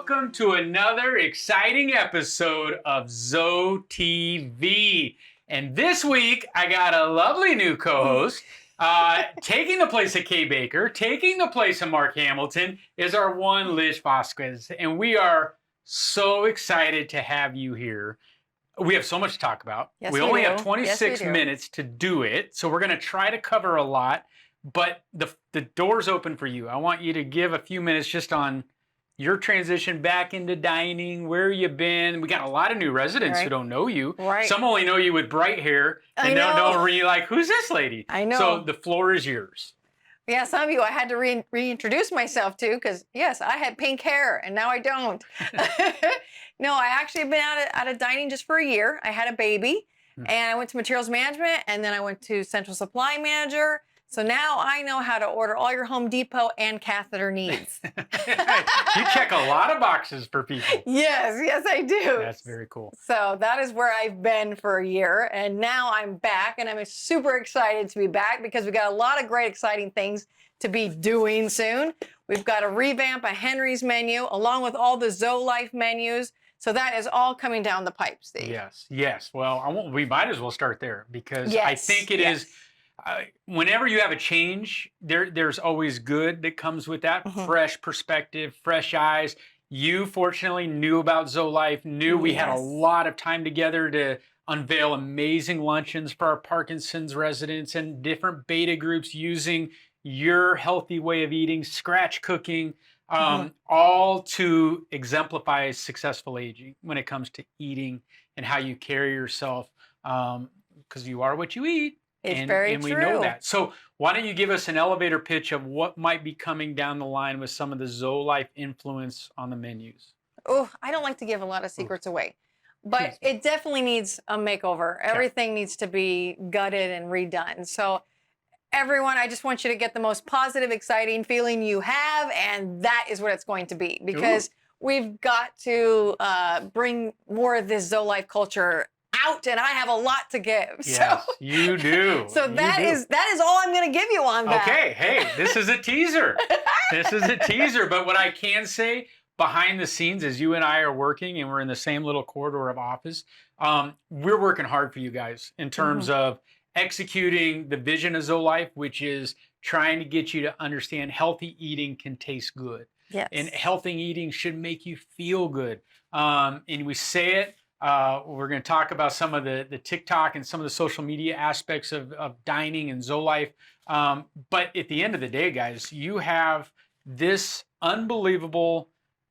welcome to another exciting episode of ZoeTv. And this week, I got a lovely new co-host. Taking the place of Kay Baker, taking the place of Mark Hamilton, is our one Lish Vazquez. And we are so excited to have you here. We have so much to talk about. Yes, we we only do. have 26 minutes to do it. So we're going to try to cover a lot. But the door's open for you. I want you to give a few minutes just on your transition back into dining, where you've been. We got a lot of new residents who don't know you. Right. Some only know you with bright hair and don't really like, who's this lady? I know. So the floor is yours. Yeah, some of you I had to reintroduce myself to because, yes, I had pink hair and now I don't. No, I actually have been out of dining just for a year. I had a baby and I went to materials management and then I went to central supply manager. So now I know how to order all your Home Depot and catheter needs. You check a lot of boxes for people. Yes, I do. That's very cool. So that is where I've been for a year. And now I'm back and I'm super excited to be back because we got a lot of great, exciting things to be doing soon. We've got a revamp of Henry's menu along with all the Zoe Life menus. So that is all coming down the pipe, Steve. Yes. Well, we might as well start there because I think it is. Whenever you have a change, there's always good that comes with that. Fresh perspective, fresh eyes. You fortunately knew about Zoe Life, knew we had a lot of time together to unveil amazing luncheons for our Parkinson's residents and different beta groups using your healthy way of eating, scratch cooking, all to exemplify successful aging when it comes to eating and how you carry yourself, because you are what you eat. It's very true. And we know that. So why don't you give us an elevator pitch of what might be coming down the line with some of the Zoe Life influence on the menus? Oh, I don't like to give a lot of secrets away, but it definitely needs a makeover. Everything needs to be gutted and redone. So everyone, I just want you to get the most positive, exciting feeling you have, and that is what it's going to be because we've got to bring more of this Zoe Life culture out, and I have a lot to give. Yes, you do. So that is all I'm going to give you on that. Okay, hey, this is a teaser. But what I can say behind the scenes as you and I are working and we're in the same little corridor of office, we're working hard for you guys in terms of executing the vision of Zoe Life, which is trying to get you to understand healthy eating can taste good. Yes. And healthy eating should make you feel good. And we say it. We're going to talk about some of the TikTok and some of the social media aspects of dining and Zoe Life. But at the end of the day, guys, you have this unbelievable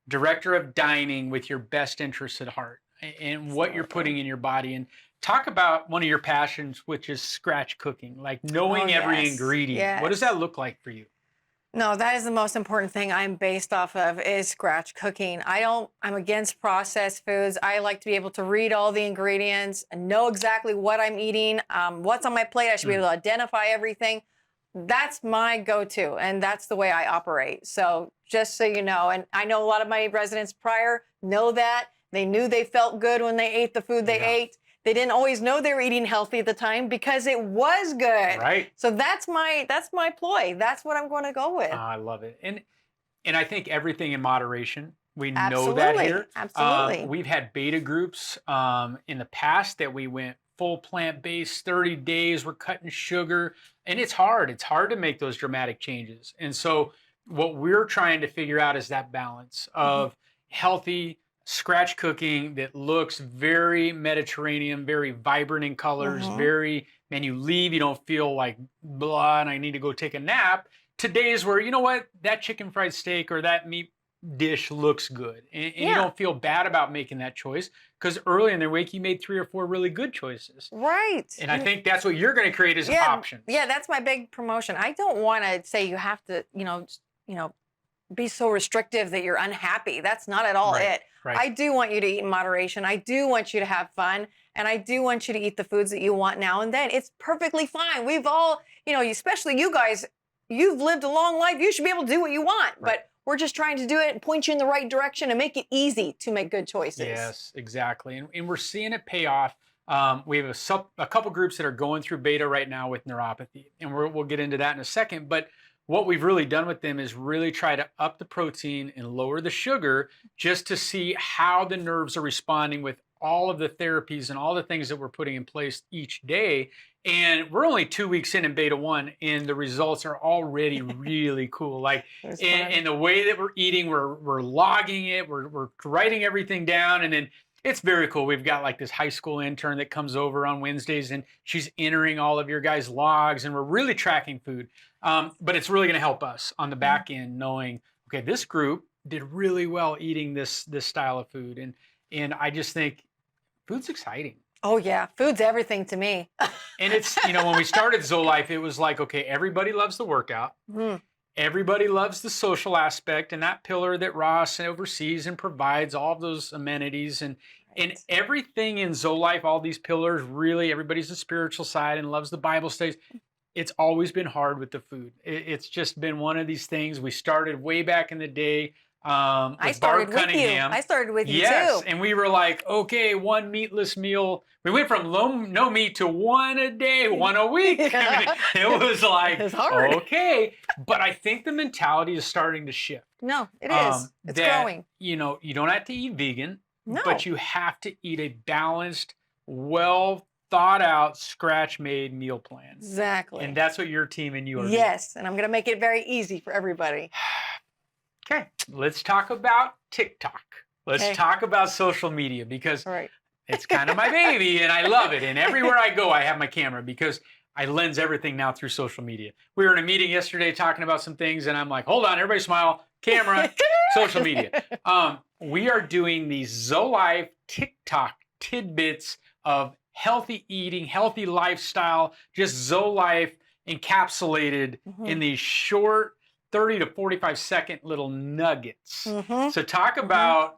director of dining with your best interests at heart and what you're putting in your body. And talk about one of your passions, which is scratch cooking, like knowing every ingredient. Yes. What does that look like for you? No, that is the most important thing I'm based off of is scratch cooking. I'm against processed foods. I like to be able to read all the ingredients and know exactly what I'm eating, what's on my plate. I should be able to identify everything. That's my go-to, and that's the way I operate. So just so you know, and I know a lot of my residents prior know that. They knew they felt good when they ate the food they ate. They didn't always know they were eating healthy at the time because it was good. Right. So that's my ploy. That's what I'm going to go with. I love it. And I think everything in moderation. We know that here. Absolutely. We've had beta groups in the past that we went full plant-based, 30 days, we're cutting sugar. And it's hard. It's hard to make those dramatic changes. And so what we're trying to figure out is that balance of healthy scratch cooking that looks very Mediterranean, very vibrant in colors, you leave, you don't feel like blah, and I need to go take a nap. To days where, you know what, that chicken fried steak or that meat dish looks good. And you don't feel bad about making that choice because early in the week, you made 3 or 4 really good choices. Right. And I think that's what you're going to create as options. Yeah, that's my big promotion. I don't want to say you have to, be so restrictive that you're unhappy. That's not at all it. Right. I do want you to eat in moderation. I do want you to have fun. And I do want you to eat the foods that you want now and then. It's perfectly fine. We've all, especially you guys, you've lived a long life. You should be able to do what you want. Right. But we're just trying to do it and point you in the right direction and make it easy to make good choices. Yes, exactly. And we're seeing it pay off. We have a couple groups that are going through beta right now with neuropathy. And we'll get into that in a second. But what we've really done with them is really try to up the protein and lower the sugar just to see how the nerves are responding with all of the therapies and all the things that we're putting in place each day. And we're only 2 weeks in beta 1, and the results are already really cool. Like, and the way that we're eating, we're logging it, we're writing everything down, and then it's very cool. We've got like this high school intern that comes over on Wednesdays, and she's entering all of your guys' logs, and we're really tracking food. But it's really going to help us on the back end, knowing, okay, this group did really well eating this style of food, and I just think food's exciting. Oh yeah, food's everything to me. And it's, when we started ZoeLife, it was like, okay, everybody loves the workout. Everybody loves the social aspect and that pillar that Ross oversees and provides all of those amenities and everything in ZoeLife, all these pillars, really everybody's the spiritual side and loves the Bible studies. It's always been hard with the food. It's just been one of these things. We started way back in the day. I started with you. I stared with you too. And we were like, okay, one meatless meal. We went from no meat to one a day, one a week. I mean, it was like, it's hard. Okay. But I think the mentality is starting to shift. No, it is. It's growing. You don't have to eat vegan, no, but you have to eat a balanced, well thought out, scratch made meal plan. Exactly. And that's what your team and you are doing. Yes. And I'm going to make it very easy for everybody. Okay, let's talk about TikTok. Let's talk about social media, because it's kind of my baby and I love it. And everywhere I go, I have my camera because I lens everything now through social media. We were in a meeting yesterday talking about some things and I'm like, hold on, everybody smile, camera, social media. We are doing these ZoeLife TikTok tidbits of healthy eating, healthy lifestyle, just ZoeLife encapsulated in these short 30 to 45-second little nuggets. So talk about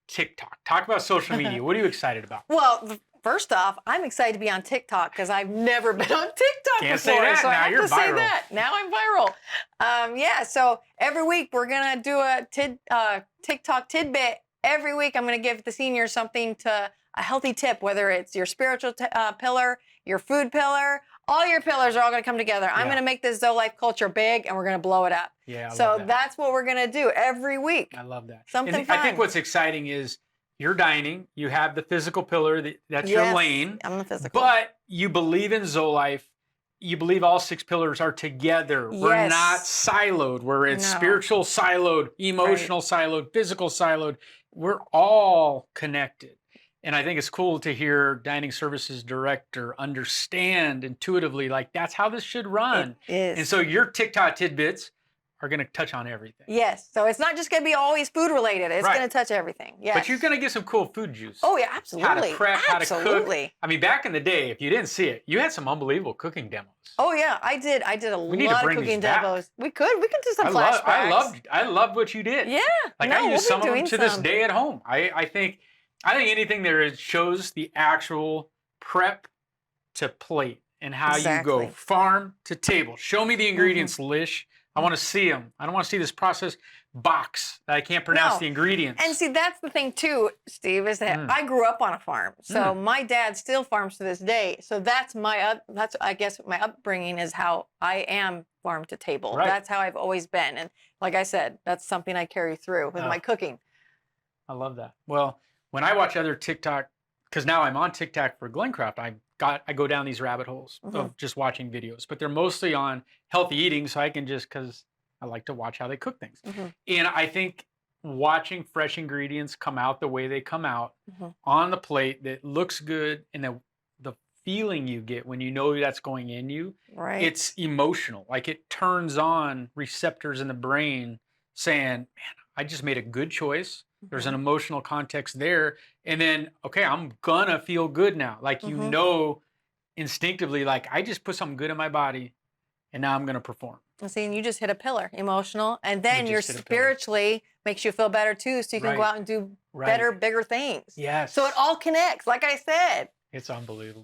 TikTok. Talk about social media. What are you excited about? Well, first off, I'm excited to be on TikTok because I've never been on TikTok Can't before. Say that. So now I have you're to viral. say that. Now I'm viral. Yeah, so every week we're going to do a TikTok tidbit. Every week I'm going to give the seniors something a healthy tip, whether it's your spiritual pillar, your food pillar. All your pillars are all going to come together. I'm going to make this ZoeLife culture big, and we're going to blow it up. Yeah, so that's what we're going to do every week. I love that. Something fun. I think what's exciting is you're dining. You have the physical pillar. That's your lane. I'm the physical. But you believe in ZoeLife. You believe all 6 pillars are together. Yes. We're not siloed. We're in spiritual siloed, emotional siloed, physical siloed. We're all connected. And I think it's cool to hear dining services director understand intuitively, like, that's how this should run. It is. And so your TikTok tidbits are going to touch on everything. Yes. So it's not just going to be always food related. It's going to touch everything. Yes. But you're going to get some cool food juice. Oh, yeah, absolutely. How to prep, how to cook. I mean, back in the day, if you didn't see it, you had some unbelievable cooking demos. Oh, yeah, I did. I did a lot of cooking demos. We could do some flashbacks. I loved what you did. Yeah. Like, I use some of them to this day at home. I think anything there shows the actual prep to plate and how you go farm to table. Show me the ingredients, Lish. I want to see them. I don't want to see this processed box that I can't pronounce the ingredients. And see, that's the thing too, Steve, is that I grew up on a farm. So my dad still farms to this day. So that's I guess my upbringing is how I am farm to table. Right. That's how I've always been. And like I said, that's something I carry through with my cooking. I love that. Well, when I watch other TikTok, because now I'm on TikTok for Glencraft, I go down these rabbit holes of just watching videos, but they're mostly on healthy eating, so I can because I like to watch how they cook things. And I think watching fresh ingredients come out the way they come out on the plate that looks good, and the feeling you get when you know that's going in you, it's emotional. Like, it turns on receptors in the brain saying, man, I just made a good choice. There's an emotional context there. And then, okay, I'm gonna feel good now. Like, you know, instinctively, like, I just put something good in my body and now I'm gonna perform. And see, and you just hit a pillar, emotional. And then you're spiritually makes you feel better too. So you can go out and do better, bigger things. Yes. So it all connects, like I said. It's unbelievable.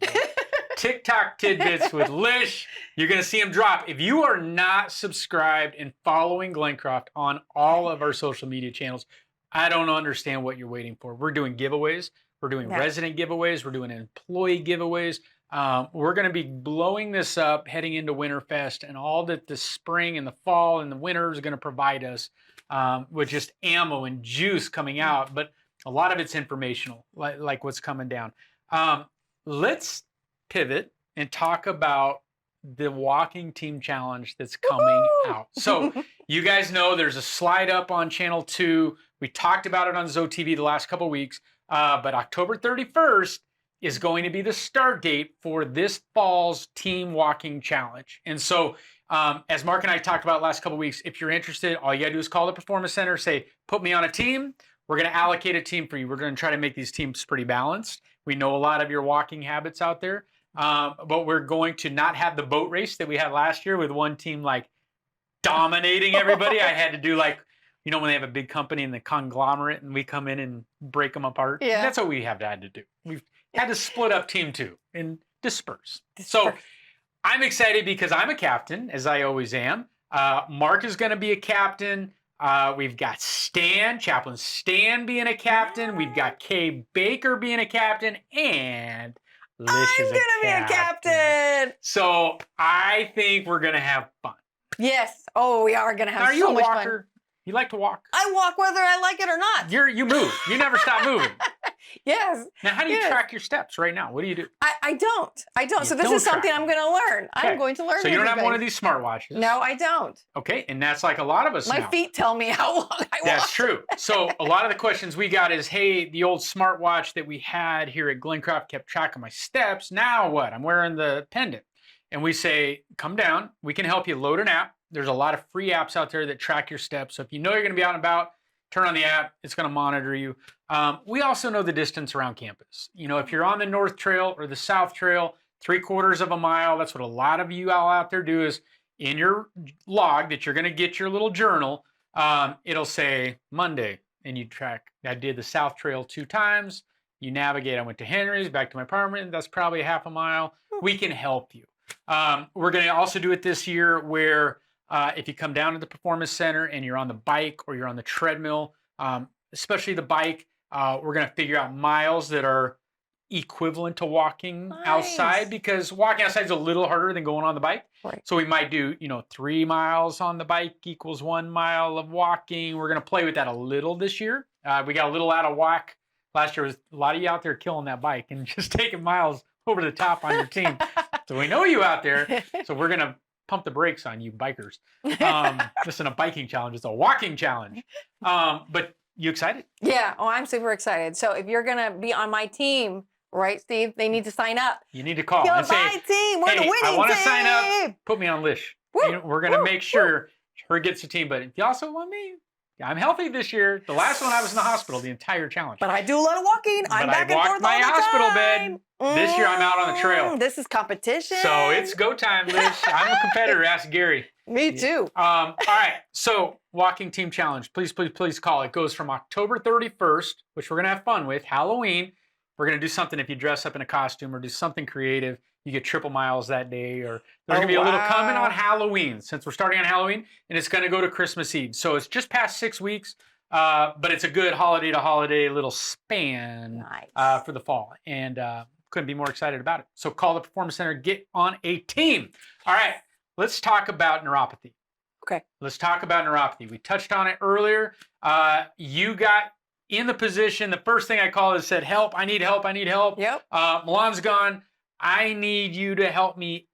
TikTok tidbits with Lish. You're going to see them drop. If you are not subscribed and following Glencraft on all of our social media channels, I don't understand what you're waiting for. We're doing giveaways. We're doing resident giveaways. We're doing employee giveaways. We're going to be blowing this up heading into Winterfest, and all that the spring and the fall and the winter is going to provide us with just ammo and juice coming out. But a lot of it's informational, like what's coming down. Let's pivot and talk about the walking team challenge that's coming out. So you guys know there's a slide up on channel 2. We talked about it on ZoeTv the last couple of weeks, but October 31st is going to be the start date for this fall's team walking challenge. And so as Mark and I talked about last couple of weeks, if you're interested, all you gotta do is call the Performance Center, say, put me on a team. We're gonna allocate a team for you. We're gonna try to make these teams pretty balanced. We know a lot of your walking habits out there, but we're going to not have the boat race that we had last year with one team like dominating everybody. I had to do like, you know, when they have a big company and the conglomerate and we come in and break them apart. Yeah. That's what we have had to do. We've had to split up team 2 and disperse. So I'm excited because I'm a captain, as I always am. Mark is going to be a captain. We've got Chaplain Stan being a captain. We've got Kay Baker being a captain, and Lish is gonna be a captain. So I think we're going to have fun. Yes. Oh, we are gonna have Are you so a much walker? fun. You like to walk? I walk whether I like it or not. You move. You never stop moving. Yes. Now, how do you track your steps right now? What do you do? I don't. You So this don't is something track I'm going to learn. Okay. I'm going to learn. So you don't have everything. one of these smartwatches? No, I don't. Okay, and that's like a lot of us My now. feet tell me how long I walk. That's true. So a lot of the questions we got is, hey, the old smartwatch that we had here at Glencroft kept track of my steps. Now what? I'm wearing the pendant. And we say, come down. We can help you load an app. There's a lot of free apps out there that track your steps. So if you know you're going to be out and about, turn on the app. It's going to monitor you. We also know the distance around campus. You know, if you're on the North Trail or the South Trail, 3/4 of a mile, that's what a lot of you all out there do is in your log that you're going to get your little journal, it'll say Monday, and you track, I did the South Trail 2 times. You navigate, I went to Henry's, back to my apartment. That's probably a half a mile. We can help you. We're going to also do it this year where if you come down to the Performance Center and you're on the bike or you're on the treadmill, especially the bike, we're going to figure out miles that are equivalent to walking outside, because walking outside is a little harder than going on the bike. Right. So we might do, 3 miles on the bike equals 1 mile of walking. We're going to play with that a little this year. We got a little out of whack. Last year was a lot of you out there killing that bike and just taking miles over the top on your team. So we know you out there. So we're going to pump the brakes on you bikers. This isn't a biking challenge, it's a walking challenge. But you excited? Yeah. Oh, I'm super excited. So if you're going to be on my team, right, Steve, they need to sign up. You need to call You're and say, my team. We're hey, the winning I want to team. sign up. Put me on Lish. We're going to make sure her gets the team. But if you also want me, I'm healthy this year. The last one I was in the hospital the entire challenge. But I do a lot of walking. I'm back and forth my all the hospital time. bed. This year I'm out on the trail. This is competition. So it's go time, Lish. I'm a competitor. Ask Gary. Me too. All right. So walking team challenge. Please, please, please call. It goes from October 31st, which we're going to have fun with, Halloween. We're going to do something if you dress up in a costume or do something creative. You get triple miles that day, or there's going to be a little coming on Halloween, since we're starting on Halloween, and it's going to go to Christmas Eve. So it's just past 6 weeks, but it's a good holiday to holiday little span for the fall, and couldn't be more excited about it. So call the Performance Center, get on a team. All right, let's talk about neuropathy. Okay. Let's talk about neuropathy. We touched on it earlier. You got in the position, the first thing I called is said, help, I need help, I need help. Yep. Milan's gone. I need you to help me,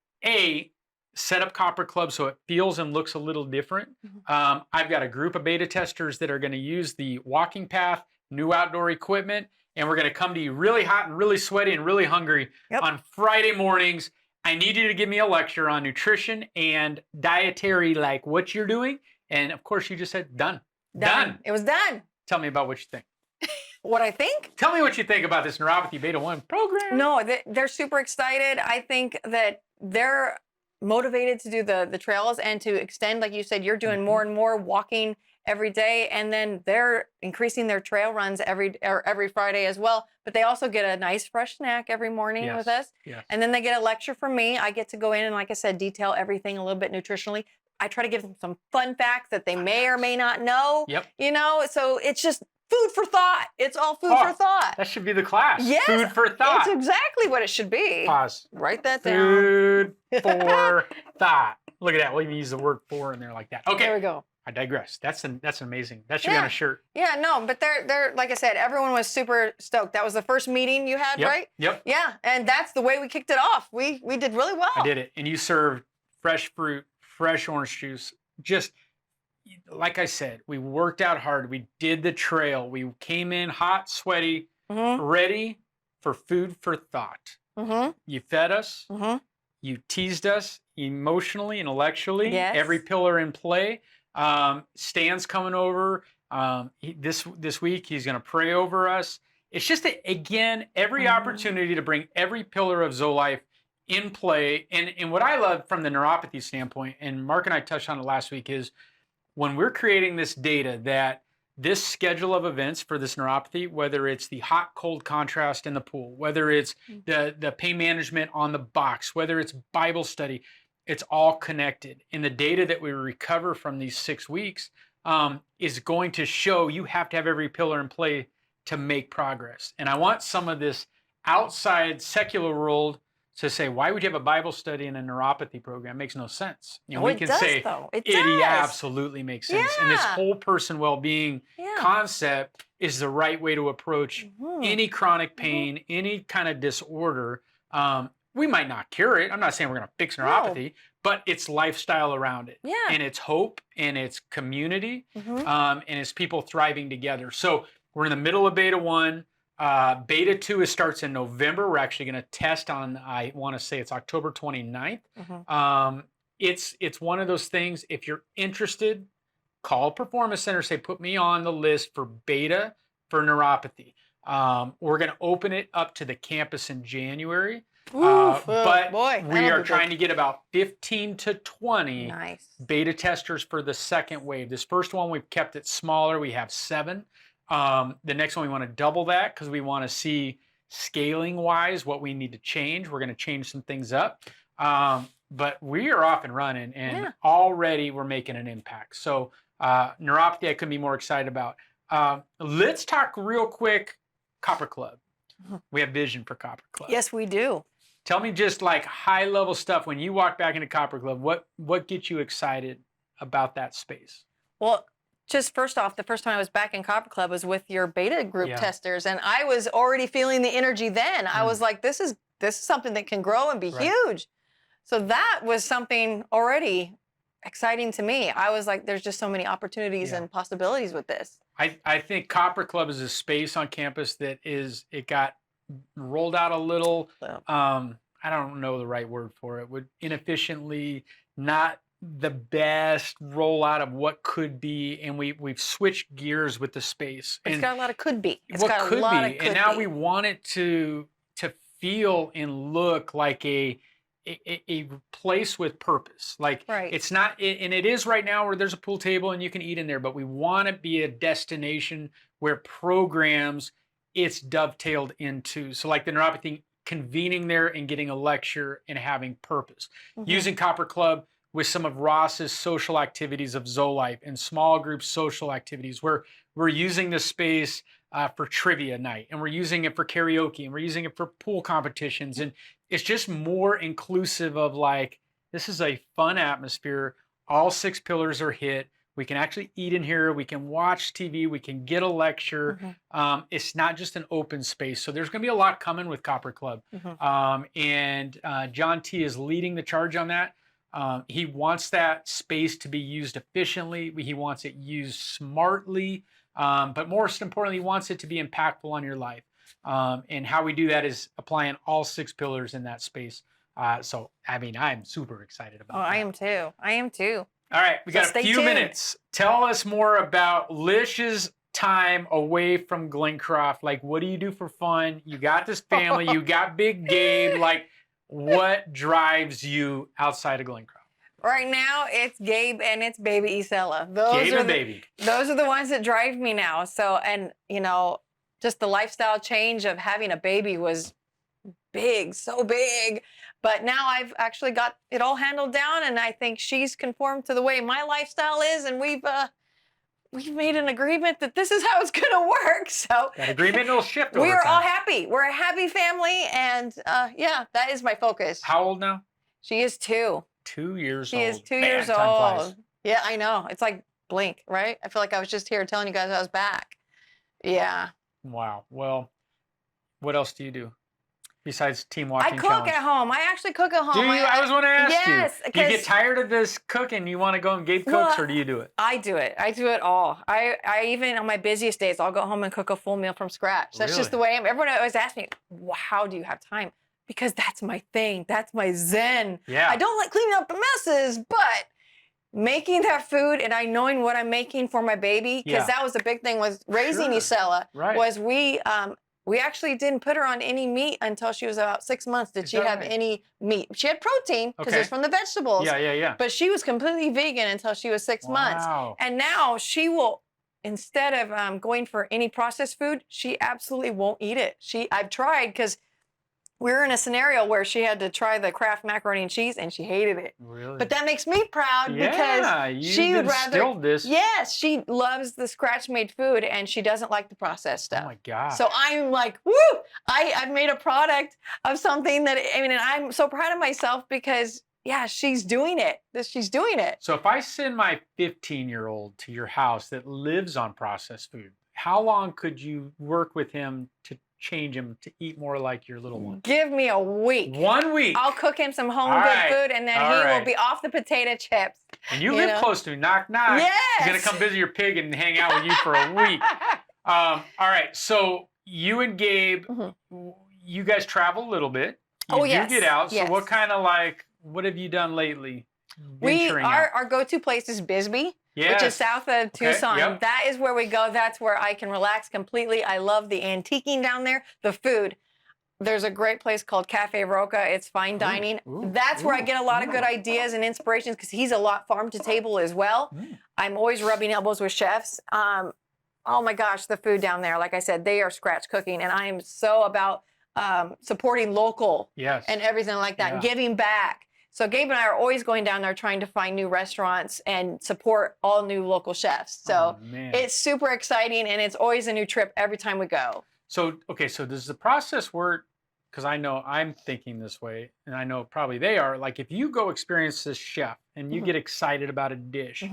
set up Copper Club so it feels and looks a little different. I've got a group of beta testers that are going to use the walking path, new outdoor equipment, and we're going to come to you really hot and really sweaty and really hungry on Friday mornings. I need you to give me a lecture on nutrition and dietary, like what you're doing. And of course, you just said done. Done. It was done. Tell me about what you think. What I think? Tell me what you think about this Neuropathy Beta 1 program. No, they're super excited. I think that they're motivated to do the trails and to extend, like you said, you're doing more and more walking every day, and then they're increasing their trail runs every Friday as well. But they also get a nice fresh snack every morning with us. Yes. And then they get a lecture from me. I get to go in and, like I said, detail everything a little bit nutritionally. I try to give them some fun facts that they may or may not know. Yep. So it's just food for thought. It's all food for thought. That should be the class. Yes, Food for thought. It's exactly what it should be. Pause. Write that down. Food for thought. Look at that. We'll even use the word "for" in there like that. Okay. There we go. I digress. That's amazing. That should be on a shirt. Yeah, no, but they're like I said, everyone was super stoked. That was the first meeting you had, right? Yep. Yeah, and that's the way we kicked it off. We did really well. I did it. And you served fresh fruit, fresh orange juice. Just like I said, we worked out hard. We did the trail. We came in hot, sweaty, ready for food for thought. You fed us. You teased us emotionally, intellectually. Yes. Every pillar in play. Stan's coming over this week. He's going to pray over us. It's just, again, every opportunity to bring every pillar of Zoe life in play. And what I love from the neuropathy standpoint, and Mark and I touched on it last week, is when we're creating this data, that this schedule of events for this neuropathy, whether it's the hot cold contrast in the pool, whether it's the pain management on the box, whether it's Bible study, it's all connected. And the data that we recover from these 6 weeks is going to show you have to have every pillar in play to make progress. And I want some of this outside secular world to say, why would you have a Bible study in a neuropathy program? It makes no sense. You know, we can say it absolutely makes sense. And this whole person well-being concept is the right way to approach any chronic pain, any kind of disorder. We might not cure it. I'm not saying we're going to fix neuropathy, but it's lifestyle around it. And it's hope, and it's community, and it's people thriving together. So we're in the middle of beta 1. Beta 2 starts in November. We're actually going to test on, I want to say it's October 29th. It's one of those things, if you're interested, call Performance Center, say, put me on the list for beta for neuropathy. We're going to open it up to the campus in January. But we are trying to get about 15 to 20 beta testers for the second wave. This first one, we've kept it smaller. We have 7. The next one, we want to double that because we want to see scaling wise what we need to change. We're going to change some things up. But we are off and running, and already we're making an impact. So neuropathy, I couldn't be more excited about. Let's talk real quick, Copper Club. We have vision for Copper Club. Yes, we do. Tell me just like high level stuff. When you walk back into Copper Club, what gets you excited about that space? Well, just first off, the first time I was back in Copper Club was with your beta group testers, and I was already feeling the energy then. I was like, this is something that can grow and be huge. So that was something already exciting to me. I was like, there's just so many opportunities and possibilities with this. I think Copper Club is a space on campus that it got rolled out a little, I don't know the right word for it, would inefficiently, not the best rollout of what could be, and we've switched gears with the space. It's got a lot of could be. It's what got could a lot be, of could and now be. we want it to feel and look like a place with purpose. Like it's not, and it is right now where there's a pool table and you can eat in there, but we want to be a destination where programs it's dovetailed into. So like the neuropathy, convening there and getting a lecture and having purpose. Using Copper Club with some of Ross's social activities of Zoe Life and small group social activities, where we're using this space for trivia night, and we're using it for karaoke, and we're using it for pool competitions. And it's just more inclusive of like, this is a fun atmosphere. All 6 pillars are hit. We can actually eat in here. We can watch TV. We can get a lecture. It's not just an open space. So there's going to be a lot coming with Copper Club. And John T is leading the charge on that. He wants that space to be used efficiently. He wants it used smartly. But most importantly, he wants it to be impactful on your life. And how we do that is applying all 6 pillars in that space. So, I mean, I'm super excited about that. I am too. I am too. All right, we got a few minutes. Tell us more about Lish's time away from Glencroft. Like, what do you do for fun? You got this family, you got Big Gabe. Like, what drives you outside of Glencroft? Right now, it's Gabe and it's baby Isella. Gabe and baby. Those are the ones that drive me now. So, and you know, just the lifestyle change of having a baby was big, so big. But now I've actually got it all handled down, and I think she's conformed to the way my lifestyle is, and we've we've made an agreement that this is how it's going to work. So That agreement will shift over we are all time. happy. We're a happy family. And yeah, that is my focus. How old now? She is 2. 2 years She old. is 2 Man, years time flies. old. Yeah, I know. It's like blink, right? I feel like I was just here telling you guys I was back. Yeah. Wow. Well, what else do you do besides team I watching cook challenge? at home. I actually cook at home. Do you? I was want to ask yes, you. Do you get 'cause- tired of this cooking? You want to go and Gabe Well, cooks, or do you do it? I do it. I do it all. I even on my busiest days, I'll go home and cook a full meal from scratch. That's just the Really? way I am. Everyone always asks me, how do you have time? Because that's my thing. That's my zen. Yeah. I don't like cleaning up the messes, but making that food and I knowing what I'm making for my baby, because Yeah. that was the big thing with raising Sure. Isela, Right. was we actually didn't put her on any meat until she was about 6 months. Did Is she that have right? any meat? She had protein because Okay. it's from the vegetables. Yeah, yeah, yeah. But she was completely vegan until she was 6 months. Wow. And now she will, instead of going for any processed food, she absolutely won't eat it. I've tried because we were in a scenario where she had to try the Kraft macaroni and cheese and she hated it. Really? But that makes me proud yeah, because she would rather. instilled this. Yes, she loves the scratch made food and she doesn't like the processed stuff. Oh my God. So I'm like, woo! I've made a product of something that, I mean, and I'm so proud of myself because, yeah, she's doing it. She's doing it. So if I send my 15-year-old to your house that lives on processed food, how long could you work with him to change him to eat more like your little one? Give me a week. 1 week. I'll cook him some home All good right. food and then All he right. will be off the potato chips. And you you live know? close to me. Knock, knock. Yes. He's going to come visit your pig and hang out with you for a week. All right. So you and Gabe, you guys travel a little bit. You Oh, do yes. get out. Yes. So what have you done lately? Our go-to place is Bisbee, which is south of Tucson. yep. That is where we go. That's where I can relax completely. I love the antiquing down there, the food. There's a great place called Cafe Roca. It's fine dining. That's where I get a lot of good ideas and inspirations because he's a lot farm to table as well. I'm always rubbing elbows with chefs. Oh my gosh, the food down there, like I said, they are scratch cooking. And I am so about supporting local Yes. and everything like that and giving back. So Gabe and I are always going down there trying to find new restaurants and support all new local chefs. So it's super exciting and it's always a new trip every time we go. So, okay, so does the process work? Because I know I'm thinking this way, and I know probably they are. Like, if you go experience this chef and you get excited about a dish,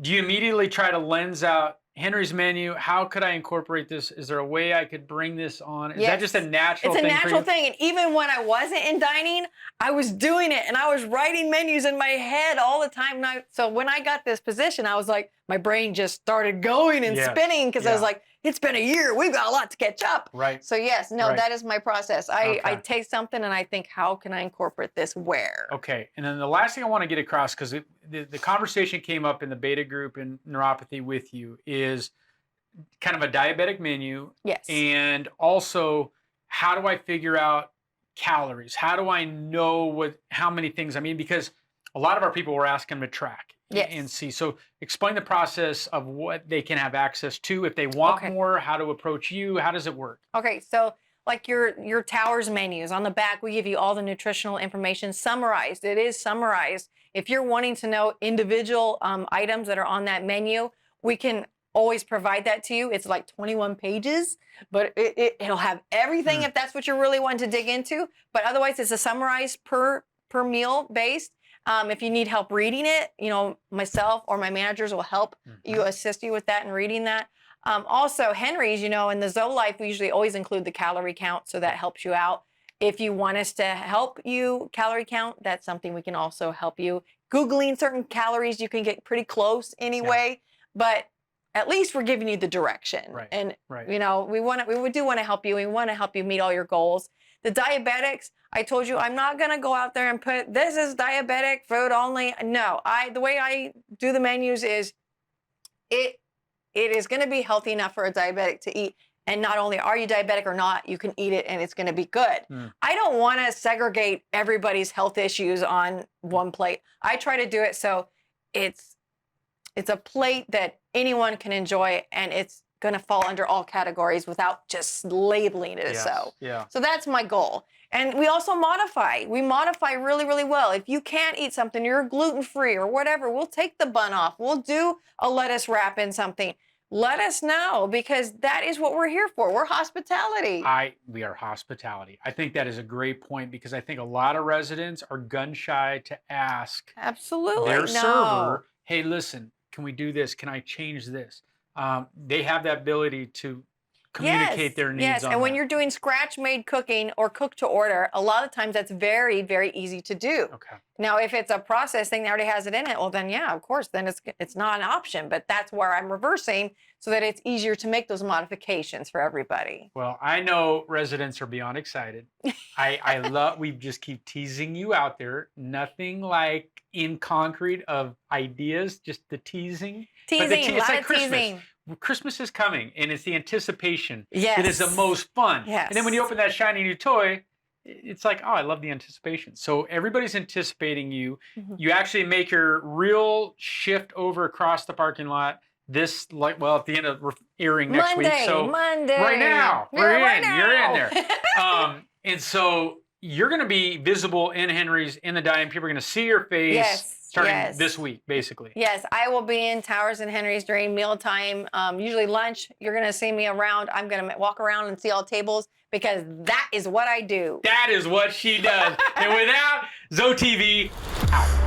do you immediately try to lens out Henry's menu? How could I incorporate this? Is there a way I could bring this on? Is that just a natural thing? It's a natural thing. And even when I wasn't in dining, I was doing it and I was writing menus in my head all the time. So when I got this position, I was like, my brain just started going and spinning because I was like, it's been a year. We've got a lot to catch up. Right. So yes, that is my process. I taste something and I think, how can I incorporate this where? Okay. And then the last thing I want to get across, because the conversation came up in the beta group in neuropathy with you, is kind of a diabetic menu. Yes. And also, how do I figure out calories? How do I know how many things? I mean, because a lot of our people were asking them to track and see. So explain the process of what they can have access to. If they want more, how to approach you. How does it work? Okay, so like your Towers menus, on the back, we give you all the nutritional information summarized. It is summarized. If you're wanting to know individual items that are on that menu, we can always provide that to you. It's like 21 pages, but it'll have everything if that's what you're really wanting to dig into. But otherwise, it's a summarized per meal based. If you need help reading it, myself or my managers will help you, assist you with that and reading that. Also, Henry's, in the Zoe Life, we usually always include the calorie count, so that helps you out. If you want us to help you calorie count, that's something we can also help you. Googling certain calories, you can get pretty close anyway, but at least we're giving you the direction. Right. And, we do want to help you. We want to help you meet all your goals. The diabetics, I told you, I'm not going to go out there and put, this is diabetic food only. No, the way I do the menus is it is going to be healthy enough for a diabetic to eat. And not only are you diabetic or not, you can eat it and it's going to be good. I don't want to segregate everybody's health issues on one plate. I try to do it so it's a plate that anyone can enjoy and it's going to fall under all categories without just labeling it as so. Yeah. So that's my goal. And we also modify. We modify really, really well. If you can't eat something, you're gluten-free or whatever, we'll take the bun off. We'll do a lettuce wrap in something. Let us know, because that is what we're here for. We're hospitality. We are hospitality. I think that is a great point, because I think a lot of residents are gun shy to ask Absolutely. their No. server, hey, listen, can we do this? Can I change this? They have that ability to communicate their needs. Yes, and when you're doing scratch-made cooking or cook to order, a lot of times that's very, very easy to do. Okay. Now, if it's a processed thing that already has it in it, well, then yeah, of course, then it's not an option. But that's where I'm reversing so that it's easier to make those modifications for everybody. Well, I know residents are beyond excited. I love, we just keep teasing you out there. Nothing like in concrete of ideas, just the teasing. Teasing, it's lot like of Christmas. teasing. Christmas is coming, and it's the anticipation Yes. that is the most fun. Yes. And then when you open that shiny new toy, it's like, oh, I love the anticipation. So everybody's anticipating you. Mhm. You actually make your real shift over across the parking lot at the end of airing next week. So Monday. right now, Yeah, we're right in. now. You're in there. And so you're going to be visible in Henry's in the dine. People are going to see your face. Yes. Starting this week, basically. Yes, I will be in Towers and Henry's during mealtime. Usually lunch, you're going to see me around. I'm going to walk around and see all tables, because that is what I do. That is what she does. And with that, ZoeTv out.